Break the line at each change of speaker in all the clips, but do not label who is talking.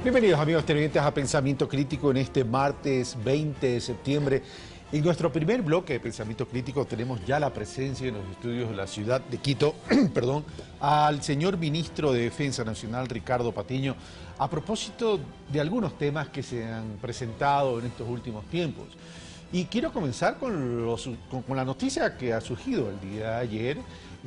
Bienvenidos amigos televidentes a Pensamiento Crítico en este martes 20 de septiembre. En nuestro primer bloque de Pensamiento Crítico tenemos ya la presencia en los estudios de la ciudad de Quito, perdón, al señor ministro de Defensa Nacional, Ricardo Patiño, a propósito de algunos temas que se han presentado en estos últimos tiempos. Y quiero comenzar con la noticia que ha surgido el día de ayer,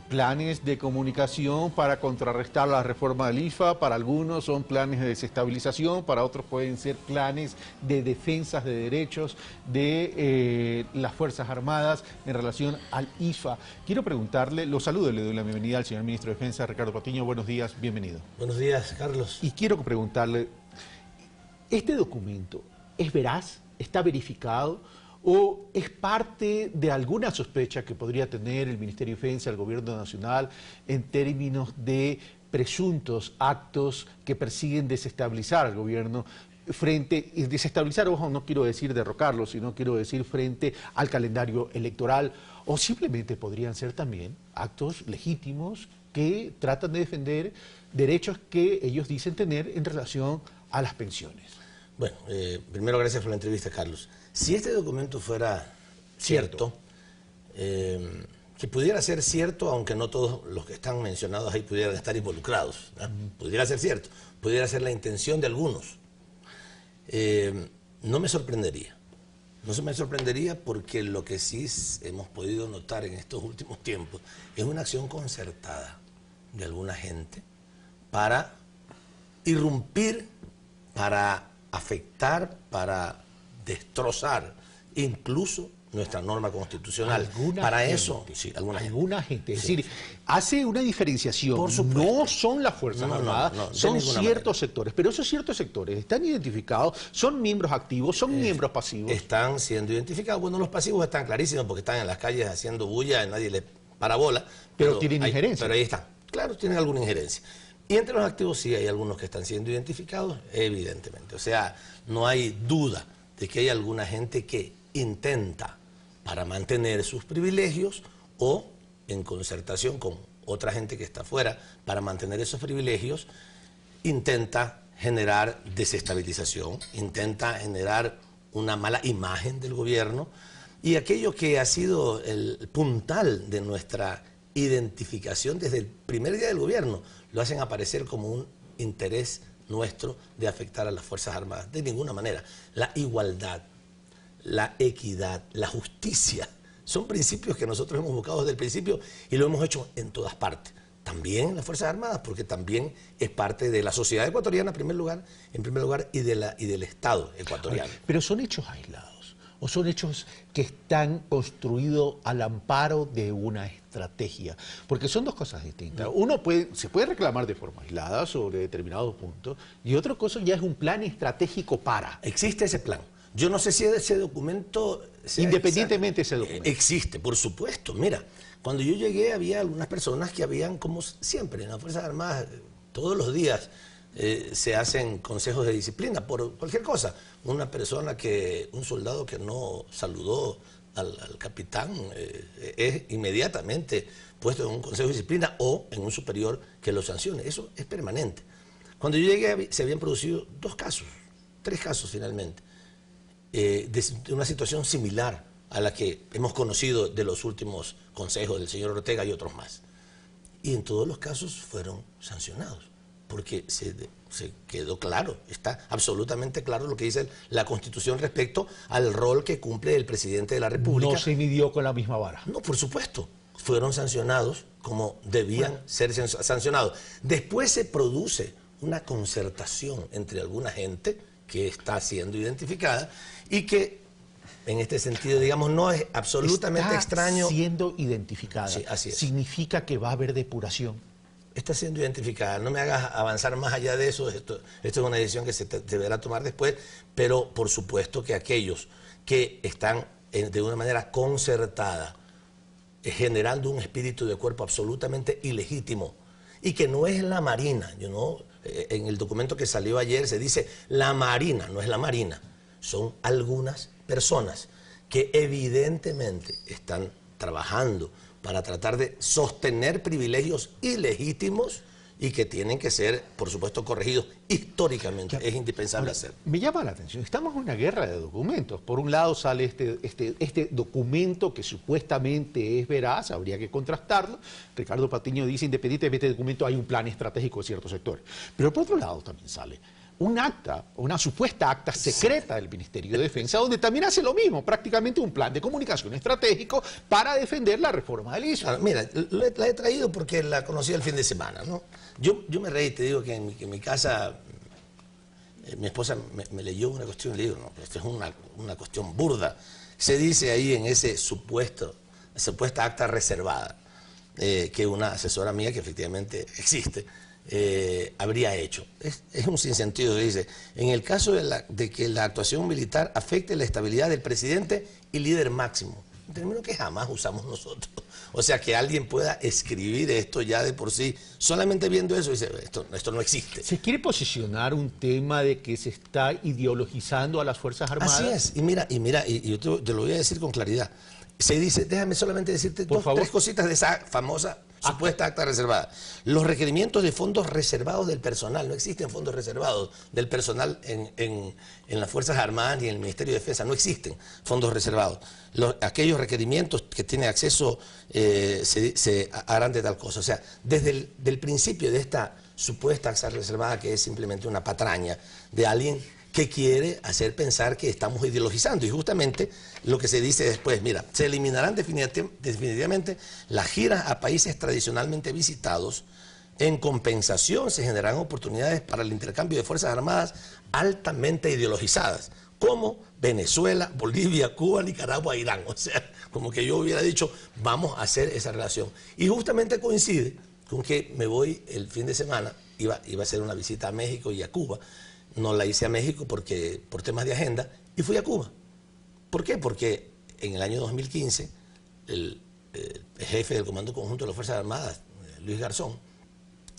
planes de comunicación para contrarrestar la reforma del IFA. Para algunos son planes de desestabilización, para otros pueden ser planes de defensas de derechos de las Fuerzas Armadas en relación al IFA. Quiero preguntarle, lo saludo, le doy la bienvenida al señor ministro de Defensa, Ricardo Patiño. Buenos días, bienvenido.
Buenos días, Carlos.
Y quiero preguntarle, ¿este documento es veraz? ¿Está verificado? ¿O es parte de alguna sospecha que podría tener el Ministerio de Defensa, el Gobierno Nacional, en términos de presuntos actos que persiguen desestabilizar al gobierno y desestabilizar, ojo, no quiero decir derrocarlo, sino quiero decir frente al calendario electoral? ¿O simplemente podrían ser también actos legítimos que tratan de defender derechos que ellos dicen tener en relación a las pensiones?
Bueno, primero gracias por la entrevista, Carlos. Si este documento fuera cierto, que pudiera ser cierto, aunque no todos los que están mencionados ahí pudieran estar involucrados, ¿no? Pudiera ser cierto, pudiera ser la intención de algunos, no me sorprendería. No se me sorprendería porque lo que sí hemos podido notar en estos últimos tiempos es una acción concertada de alguna gente para irrumpir, para afectar, para destrozar incluso nuestra norma constitucional. Para eso, sí,
alguna gente. Es decir, hace una diferenciación.
Por supuesto.
No son las Fuerzas Armadas, son ciertos sectores. Pero esos ciertos sectores están identificados, son miembros activos, son miembros pasivos.
Están siendo identificados. Bueno, los pasivos están clarísimos porque están en las calles haciendo bulla, nadie les para bola.
Pero tienen injerencia.
Pero ahí están. Claro, tienen alguna injerencia. Y entre los activos sí hay algunos que están siendo identificados, evidentemente. O sea, no hay duda de que hay alguna gente que intenta, para mantener sus privilegios o en concertación con otra gente que está afuera, para mantener esos privilegios, intenta generar desestabilización, intenta generar una mala imagen del gobierno, y aquello que ha sido el puntal de nuestra identificación desde el primer día del gobierno, lo hacen aparecer como un interés nuestro de afectar a las Fuerzas Armadas. De ninguna manera. La igualdad, la equidad, la justicia, son principios que nosotros hemos buscado desde el principio y lo hemos hecho en todas partes. También en las Fuerzas Armadas, porque también es parte de la sociedad ecuatoriana en primer lugar, y del Estado ecuatoriano.
Pero son hechos aislados, o son hechos que están construidos al amparo de una estrategia, porque son dos cosas distintas. Uno se puede reclamar de forma aislada sobre determinados puntos, y otra cosa ya es un plan estratégico para.
Existe ese plan. Yo no sé si ese documento...
Independientemente de ese documento.
Existe, por supuesto. Mira, cuando yo llegué había algunas personas que habían, como siempre, en las Fuerzas Armadas, todos los días se hacen consejos de disciplina por cualquier cosa. Un soldado que no saludó al capitán es inmediatamente puesto en un consejo de disciplina o en un superior que lo sancione. Eso es permanente. Cuando yo llegué se habían producido 3 casos finalmente, de una situación similar a la que hemos conocido de los últimos consejos del señor Ortega y otros más. Y en todos los casos fueron sancionados, porque se quedó claro, está absolutamente claro lo que dice la Constitución respecto al rol que cumple el presidente de la República.
No se midió con la misma vara.
No, por supuesto, fueron sancionados como debían ser sancionados. Después se produce una concertación entre alguna gente que está siendo identificada y que en este sentido, digamos, no es absolutamente extraño.
Está siendo identificada.
Sí, así es.
Significa que va a haber depuración.
Está siendo identificada. No me hagas avanzar más allá de eso. Esto es una decisión que se deberá tomar después, pero por supuesto que aquellos que están de una manera concertada generando un espíritu de cuerpo absolutamente ilegítimo y que no es la Marina, en el documento que salió ayer se dice la Marina, no es la Marina, son algunas personas que evidentemente están trabajando para tratar de sostener privilegios ilegítimos y que tienen que ser, por supuesto, corregidos históricamente. Es indispensable hacerlo.
Me llama la atención, estamos en una guerra de documentos. Por un lado sale este documento que supuestamente es veraz, habría que contrastarlo. Ricardo Patiño dice, independientemente de este documento, hay un plan estratégico de ciertos sectores. Pero por otro lado también sale un acta, una supuesta acta secreta del Ministerio de Defensa, donde también hace lo mismo, prácticamente un plan de comunicación estratégico para defender la reforma del ISO.
Claro, mira, la he traído porque la conocí el fin de semana, ¿no? Yo me reí, te digo que en mi casa mi esposa me leyó una cuestión y le digo, no, pero esto es una cuestión burda. Se dice ahí en ese supuesta acta reservada que una asesora mía, que efectivamente existe, habría hecho. Es un sinsentido, dice, en el caso de que la actuación militar afecte la estabilidad del presidente y líder máximo, un término que jamás usamos nosotros. O sea, que alguien pueda escribir esto ya de por sí, solamente viendo eso, dice, esto no existe.
¿Se quiere posicionar un tema de que se está ideologizando a las Fuerzas Armadas?
Así es, y yo te lo voy a decir con claridad. Se dice, déjame solamente decirte tres cositas de esa famosa supuesta acta reservada. Los requerimientos de fondos reservados del personal, no existen fondos reservados del personal en las Fuerzas Armadas ni en el Ministerio de Defensa, no existen fondos reservados. Aquellos requerimientos que tiene acceso se harán de tal cosa. O sea, desde el principio de esta supuesta acta reservada, que es simplemente una patraña de alguien que quiere hacer pensar que estamos ideologizando. Y justamente lo que se dice después, mira, se eliminarán definitivamente las giras a países tradicionalmente visitados. En compensación se generarán oportunidades para el intercambio de Fuerzas Armadas altamente ideologizadas, como Venezuela, Bolivia, Cuba, Nicaragua, Irán. O sea, como que yo hubiera dicho, vamos a hacer esa relación. Y justamente coincide con que me voy el fin de semana, iba a hacer una visita a México y a Cuba. No la hice a México por temas de agenda y fui a Cuba. ¿Por qué? Porque en el año 2015 el jefe del Comando Conjunto de las Fuerzas Armadas, Luis Garzón,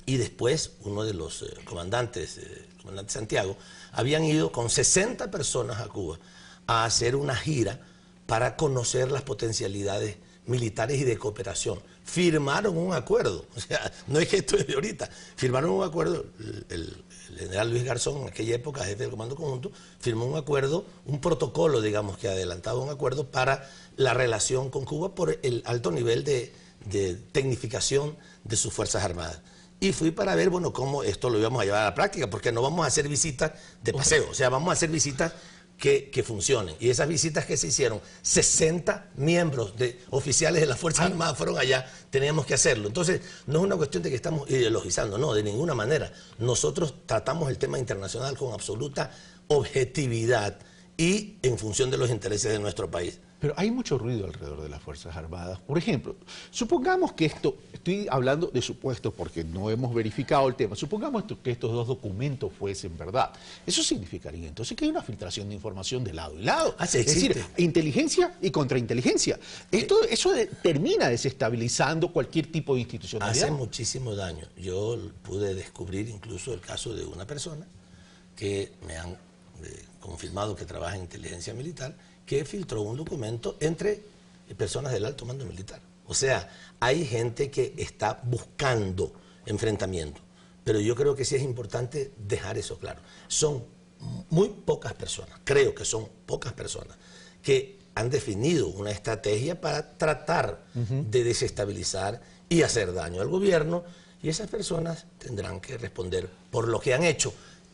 y después uno de los comandantes, el comandante Santiago, habían ido con 60 personas a Cuba a hacer una gira para conocer las potencialidades militares y de cooperación. Firmaron un acuerdo, o sea, no es que esto es de ahorita, firmaron un acuerdo, el general Luis Garzón, en aquella época jefe del Comando Conjunto, firmó un acuerdo, un protocolo, digamos, que adelantaba un acuerdo para la relación con Cuba por el alto nivel de tecnificación de sus Fuerzas Armadas. Y fui para ver, bueno, cómo esto lo íbamos a llevar a la práctica, porque no vamos a hacer visitas de paseo, o sea, vamos a hacer visitas que funcionen. Y esas visitas que se hicieron, 60 miembros oficiales de las Fuerzas Armadas fueron allá, teníamos que hacerlo. Entonces, no es una cuestión de que estamos ideologizando, no, de ninguna manera. Nosotros tratamos el tema internacional con absoluta objetividad y en función de los intereses de nuestro país.
Pero hay mucho ruido alrededor de las Fuerzas Armadas. Por ejemplo, supongamos que estoy hablando de supuestos porque no hemos verificado el tema, supongamos que estos dos documentos fuesen verdad. Eso significaría entonces que hay una filtración de información de lado y lado.
Sí,
es decir, inteligencia y contrainteligencia. Eso termina desestabilizando cualquier tipo de institucionalidad.
Hace muchísimo daño. Yo pude descubrir incluso el caso de una persona que me han confirmado que trabaja en inteligencia militar, que filtró un documento entre personas del alto mando militar. O sea, hay gente que está buscando enfrentamiento, pero yo creo que sí es importante dejar eso claro. Son muy pocas personas, creo que son pocas personas, que han definido una estrategia para tratar de desestabilizar y hacer daño al gobierno, y esas personas tendrán que responder por lo que han hecho.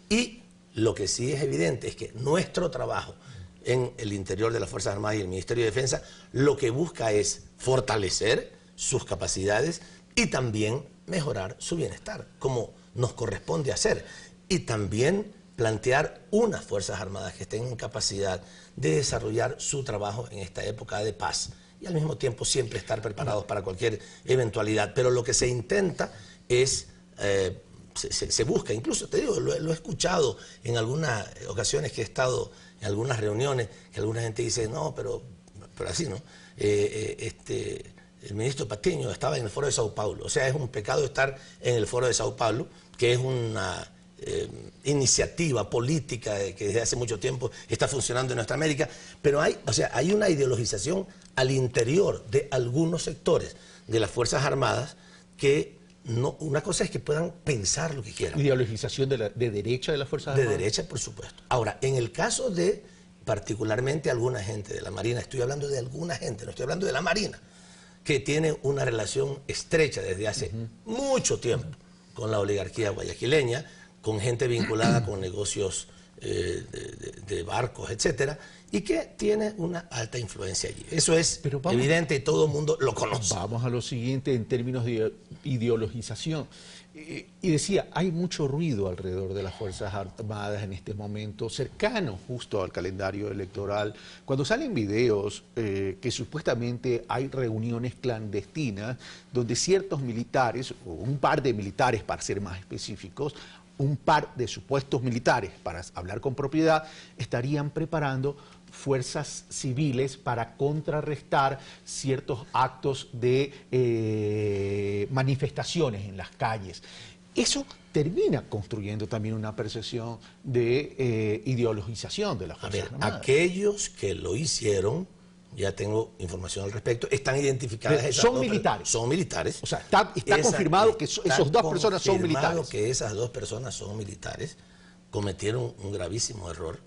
Y lo que sí es evidente es que nuestro trabajo en el interior de las Fuerzas Armadas y el Ministerio de Defensa lo que busca es fortalecer sus capacidades y también mejorar su bienestar, como nos corresponde hacer, y también plantear unas Fuerzas Armadas que estén en capacidad de desarrollar su trabajo en esta época de paz y al mismo tiempo siempre estar preparados para cualquier eventualidad. Pero lo que se intenta es... Se busca, incluso te digo, lo he escuchado en algunas ocasiones que he estado en algunas reuniones, que alguna gente dice, no, pero así, ¿no? El ministro Patiño estaba en el Foro de Sao Paulo. O sea, es un pecado estar en el Foro de Sao Paulo, que es una iniciativa política que desde hace mucho tiempo está funcionando en nuestra América, pero hay una ideologización al interior de algunos sectores de las Fuerzas Armadas que no, una cosa es que puedan pensar lo que quieran.
Ideologización de derecha de las Fuerzas Armadas.
De derecha, por supuesto. Ahora, en el caso de particularmente alguna gente de la Marina, estoy hablando de alguna gente, no estoy hablando de la Marina, que tiene una relación estrecha desde hace mucho tiempo con la oligarquía guayaquileña, con gente vinculada con negocios de barcos, etcétera, y que tiene una alta influencia allí. Eso es evidente y todo el mundo lo conoce.
Vamos a lo siguiente en términos de ideologización. Y decía, hay mucho ruido alrededor de las Fuerzas Armadas en este momento, cercano justo al calendario electoral. Cuando salen videos que supuestamente hay reuniones clandestinas donde ciertos militares, o un par de militares para ser más específicos, un par de supuestos militares, para hablar con propiedad, estarían preparando fuerzas civiles para contrarrestar ciertos actos de manifestaciones en las calles. Eso termina construyendo también una percepción de ideologización de las Fuerzas Armadas.
Aquellos que lo hicieron, ya tengo información al respecto, están identificadas.
Son militares.
Son militares.
O sea, está confirmado que esas dos personas son militares.
Que esas dos personas son militares, cometieron un gravísimo error.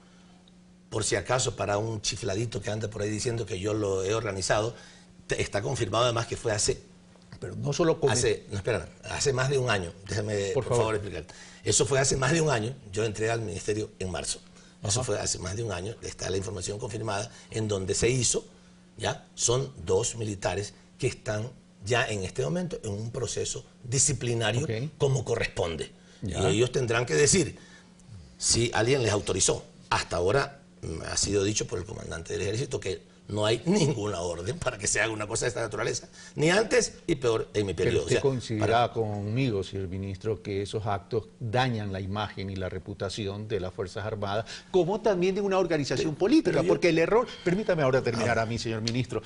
Por si acaso, para un chifladito que anda por ahí diciendo que yo lo he organizado, está confirmado además que fue hace...
Pero no solo
hace más de un año. Déjame, por favor, explicar. Eso fue hace más de un año. Yo entré al ministerio en marzo. Eso fue hace más de un año. Está la información confirmada en donde se hizo. ¿Ya? Son dos militares que están ya en este momento en un proceso disciplinario como corresponde. Y ellos tendrán que decir si alguien les autorizó. Hasta ahora ha sido dicho por el comandante del ejército que no hay ninguna orden para que se haga una cosa de esta naturaleza, ni antes y peor en mi periodo.
Pero usted coincidirá conmigo, señor ministro, que esos actos dañan la imagen y la reputación de las Fuerzas Armadas, como también de una organización política, porque el error, permítame ahora terminar a mí, señor ministro,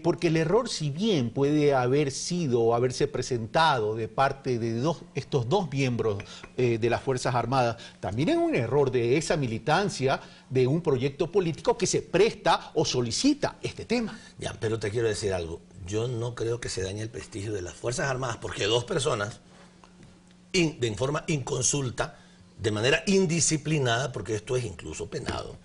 porque el error, si bien puede haber sido o haberse presentado de parte de estos dos miembros de las Fuerzas Armadas, también es un error de esa militancia de un proyecto político que se presta o solicita este tema.
Ya, pero te quiero decir algo. Yo no creo que se dañe el prestigio de las Fuerzas Armadas porque dos personas, de forma inconsulta, de manera indisciplinada, porque esto es incluso penado,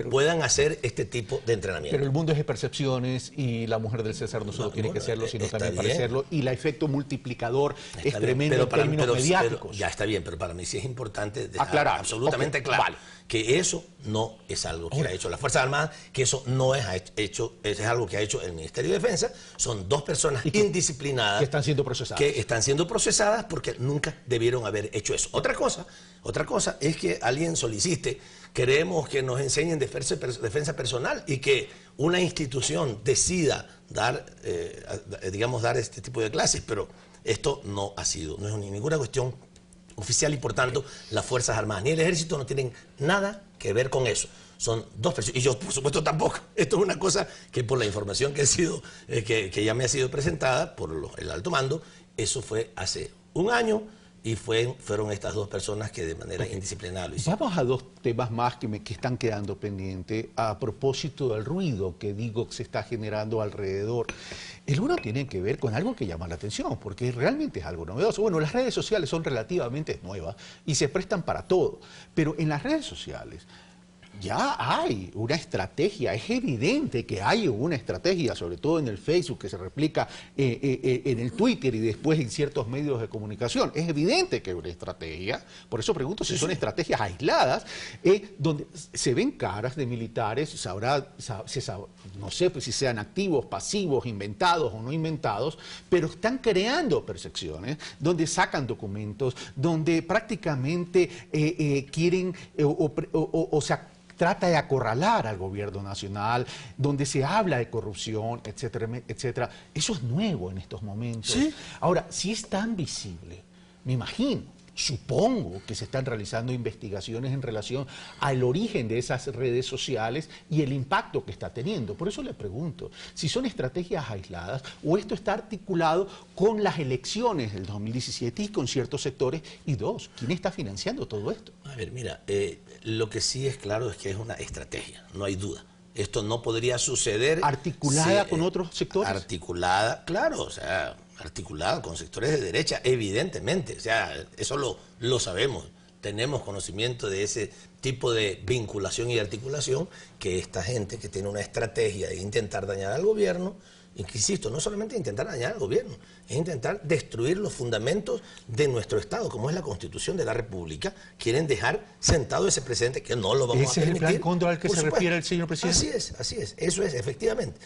puedan hacer este tipo de entrenamiento.
Pero el mundo es de percepciones y la mujer del César no solo tiene que serlo, sino también parecerlo, y el efecto multiplicador es tremendo en términos mediáticos.
Ya está bien, pero para mí sí es importante dejar absolutamente claro que eso no es algo que ha hecho las Fuerzas Armadas, que eso no es algo que ha hecho el Ministerio de Defensa. Son dos personas indisciplinadas
que están siendo procesadas.
Que están siendo procesadas porque nunca debieron haber hecho eso. Otra cosa es que alguien solicite, queremos que nos enseñen defensa personal y que una institución decida dar este tipo de clases, pero esto no es ninguna cuestión oficial y por tanto las Fuerzas Armadas ni el Ejército no tienen nada que ver con eso. Son dos personas, y yo por supuesto tampoco. Esto es una cosa que por la información que ya me ha sido presentada por el alto mando, eso fue hace un año y fueron estas dos personas que de manera indisciplinada lo hicieron.
Vamos a dos temas más que están quedando pendientes a propósito del ruido que se está generando alrededor. El uno tiene que ver con algo que llama la atención, porque realmente es algo novedoso. Bueno, las redes sociales son relativamente nuevas y se prestan para todo, pero en las redes sociales ya hay una estrategia, es evidente que hay una estrategia, sobre todo en el Facebook, que se replica en el Twitter y después en ciertos medios de comunicación. Es evidente que hay una estrategia, por eso pregunto si son estrategias aisladas, donde se ven caras de militares, no sé si sean activos, pasivos, inventados o no inventados, pero están creando percepciones, donde sacan documentos, donde prácticamente quieren trata de acorralar al gobierno nacional, donde se habla de corrupción, etcétera, etcétera. Eso es nuevo en estos momentos. ¿Sí? Ahora, si es tan visible, me imagino, supongo que se están realizando investigaciones en relación al origen de esas redes sociales y el impacto que está teniendo. Por eso le pregunto, si son estrategias aisladas o esto está articulado con las elecciones del 2017 y con ciertos sectores. Y dos, ¿quién está financiando todo esto?
A ver, mira, lo que sí es claro es que es una estrategia, no hay duda. Esto no podría suceder.
¿Articulada con otros sectores?
Articulada, claro, o sea, articulada con sectores de derecha, evidentemente. O sea, eso lo sabemos. Tenemos conocimiento de ese tipo de vinculación y articulación, que esta gente que tiene una estrategia de intentar dañar al gobierno, y que, insisto, no solamente intentar dañar al gobierno, es intentar destruir los fundamentos de nuestro Estado, como es la Constitución de la República. Quieren dejar sentado ese precedente que no lo vamos a permitir.
¿Ese es el plan contra el que se refiere el señor presidente?
Así es, eso es, efectivamente.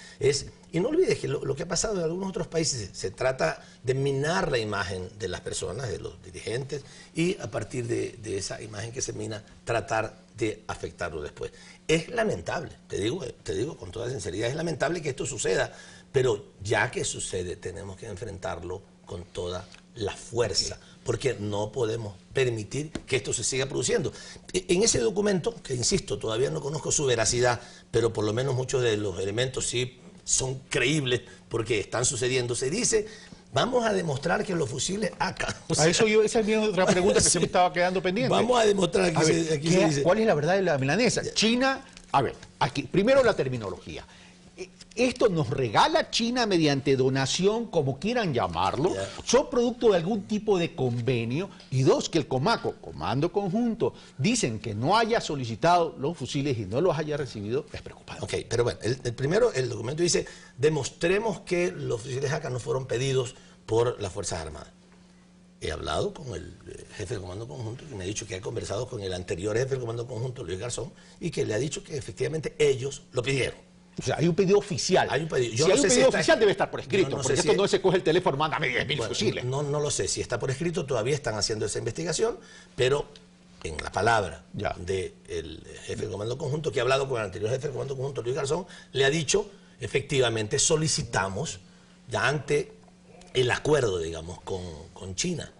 Y no olvides que lo que ha pasado en algunos otros países, se trata de minar la imagen de las personas, de los dirigentes, y a partir de esa imagen que se mina, tratar de afectarlo después. Es lamentable, te digo con toda sinceridad, es lamentable que esto suceda, pero ya que sucede, tenemos que enfrentarlo con toda la fuerza, porque no podemos permitir que esto se siga produciendo. En ese documento, que insisto, todavía no conozco su veracidad, pero por lo menos muchos de los elementos sí son creíbles, porque están sucediendo, se dice: vamos a demostrar que los fusiles AK...
esa es mi otra pregunta que se me estaba quedando pendiente.
Vamos a demostrar que aquí se dice...
¿Cuál es la verdad de la milanesa? China, a ver, aquí, primero la terminología. Esto nos regala China mediante donación, como quieran llamarlo, son producto de algún tipo de convenio. Y dos, que el Comaco, Comando Conjunto, dicen que no haya solicitado los fusiles y no los haya recibido, es preocupante.
Ok, pero bueno, primero el documento dice: demostremos que los fusiles AK no fueron pedidos por las Fuerzas Armadas. He hablado con el jefe del Comando Conjunto, que me ha dicho que ha conversado con el anterior jefe del Comando Conjunto, Luis Garzón, y que le ha dicho que efectivamente ellos lo pidieron.
O sea, hay un pedido oficial.
Hay un pedido.
Si hay un pedido oficial, debe estar por escrito, porque esto no se coge el teléfono, mándame 10.000 fusiles.
No lo sé. Si está por escrito, todavía están haciendo esa investigación, pero en la palabra del jefe del Comando Conjunto, que ha hablado con el anterior jefe del Comando Conjunto, Luis Garzón, le ha dicho: efectivamente, solicitamos, ya ante el acuerdo, digamos, con China,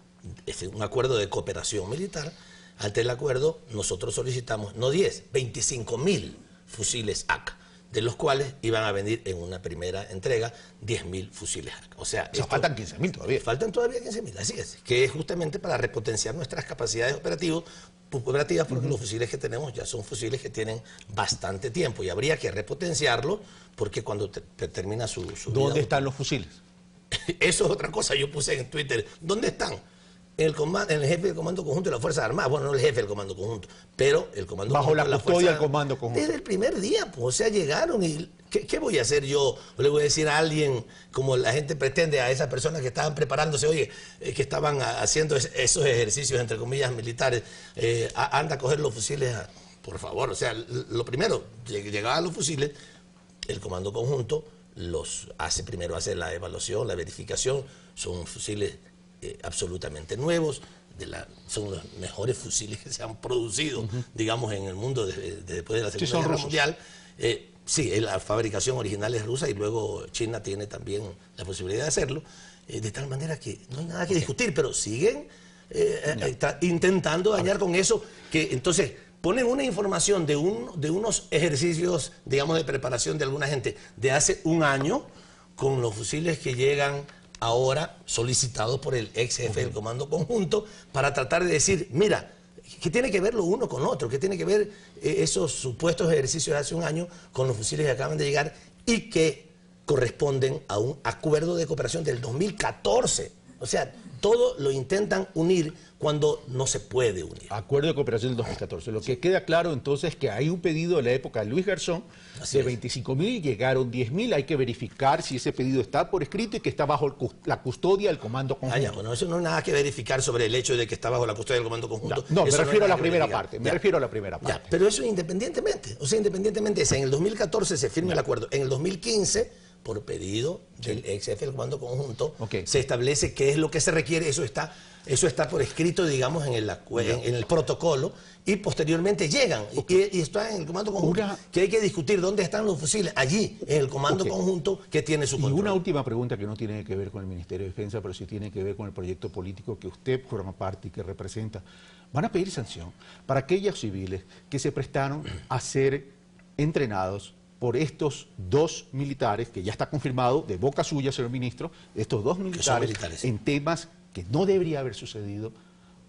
es un acuerdo de cooperación militar, ante el acuerdo nosotros solicitamos no 10, 25.000 fusiles AK, de los cuales iban a venir en una primera entrega 10.000 fusiles AK. O sea,
faltan 15.000 todavía.
Faltan todavía 15.000, así es, que es justamente para repotenciar nuestras capacidades operativas, porque los fusiles que tenemos ya son fusiles que tienen bastante tiempo y habría que repotenciarlos, porque cuando termina su
¿Dónde están los fusiles?
Eso es otra cosa. Yo puse en Twitter: ¿dónde están? En el jefe del Comando Conjunto de las Fuerzas Armadas. Bueno, no el jefe del Comando Conjunto, pero el Comando
Bajo
Conjunto.
Bajo la custodia del Comando Conjunto.
Desde el primer día, pues, o sea, llegaron y... ¿Qué voy a hacer yo? O le voy a decir a alguien, como la gente pretende, a esas personas que estaban preparándose, oye, que estaban haciendo esos ejercicios, entre comillas, militares, anda a coger los fusiles, por favor. O sea, lo primero, llegaban los fusiles, el Comando Conjunto primero hace la evaluación, la verificación, son fusiles absolutamente nuevos, son los mejores fusiles que se han producido, digamos, en el mundo después de la Segunda Guerra Mundial. Sí, la fabricación original es rusa y luego China tiene también la posibilidad de hacerlo, de tal manera que no hay nada que discutir, pero siguen intentando dañar con eso, que entonces ponen una información de unos ejercicios, digamos, de preparación de alguna gente de hace un año, con los fusiles que llegan ahora solicitados por el ex jefe del Comando Conjunto, para tratar de decir: mira, ¿qué tiene que ver lo uno con lo otro? ¿Qué tiene que ver esos supuestos ejercicios de hace un año con los fusiles que acaban de llegar y que corresponden a un acuerdo de cooperación del 2014? O sea, todo lo intentan unir cuando no se puede unir.
Acuerdo de cooperación del 2014. Lo que queda claro entonces es que hay un pedido de la época de Luis Garzón de 25.000, llegaron 10.000. Hay que verificar si ese pedido está por escrito y que está bajo la custodia del Comando Conjunto.
Bueno, eso no hay nada que verificar sobre el hecho de que está bajo la custodia del Comando Conjunto.
No, me refiero a la primera parte. Me refiero a la primera parte.
Pero eso independientemente. O sea, independientemente, en el 2014 se firma el acuerdo. En el 2015, por pedido del ex jefe del Comando Conjunto, se establece qué es lo que se requiere. Eso está por escrito, digamos, en el protocolo, y posteriormente llegan. Y está en el Comando Conjunto, que hay que discutir dónde están los fusiles, allí, en el Comando Conjunto, que tiene su control.
Y una última pregunta que no tiene que ver con el Ministerio de Defensa, pero sí tiene que ver con el proyecto político que usted forma parte y que representa. Van a pedir sanción para aquellos civiles que se prestaron a ser entrenados por estos dos militares, que ya está confirmado de boca suya, señor ministro, estos dos militares en temas que no debería haber sucedido,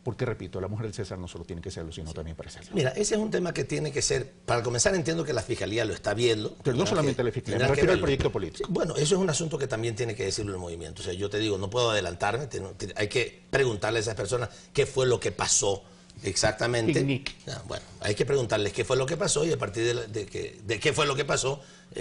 Porque, repito, la mujer del César no solo tiene que serlo, sino también para serlo.
Mira, ese es un tema que tiene que ser, para comenzar entiendo que la Fiscalía lo está viendo.
Pero no solamente la Fiscalía, me refiero al proyecto político.
Sí, bueno, eso es un asunto que también tiene que decirlo el movimiento. O sea, yo te digo, no puedo adelantarme, hay que preguntarle a esas personas qué fue lo que pasó exactamente. Bueno, hay que preguntarles qué fue lo que pasó y a partir de qué fue lo que pasó,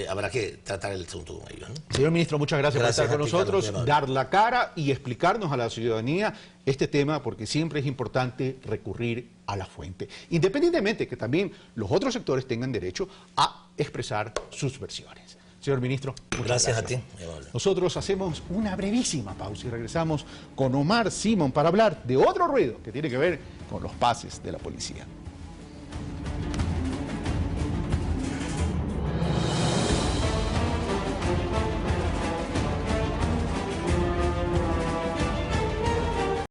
habrá que tratar el asunto con ellos, ¿no?
Señor ministro, muchas gracias por estar con nosotros,
Carlos,
dar la cara y explicarnos a la ciudadanía este tema, porque siempre es importante recurrir a la fuente, independientemente que también los otros sectores tengan derecho a expresar sus versiones. Señor ministro, muchas gracias
a ti.
Nosotros hacemos una brevísima pausa y regresamos con Omar Simón para hablar de otro ruido que tiene que ver con los pases de la policía.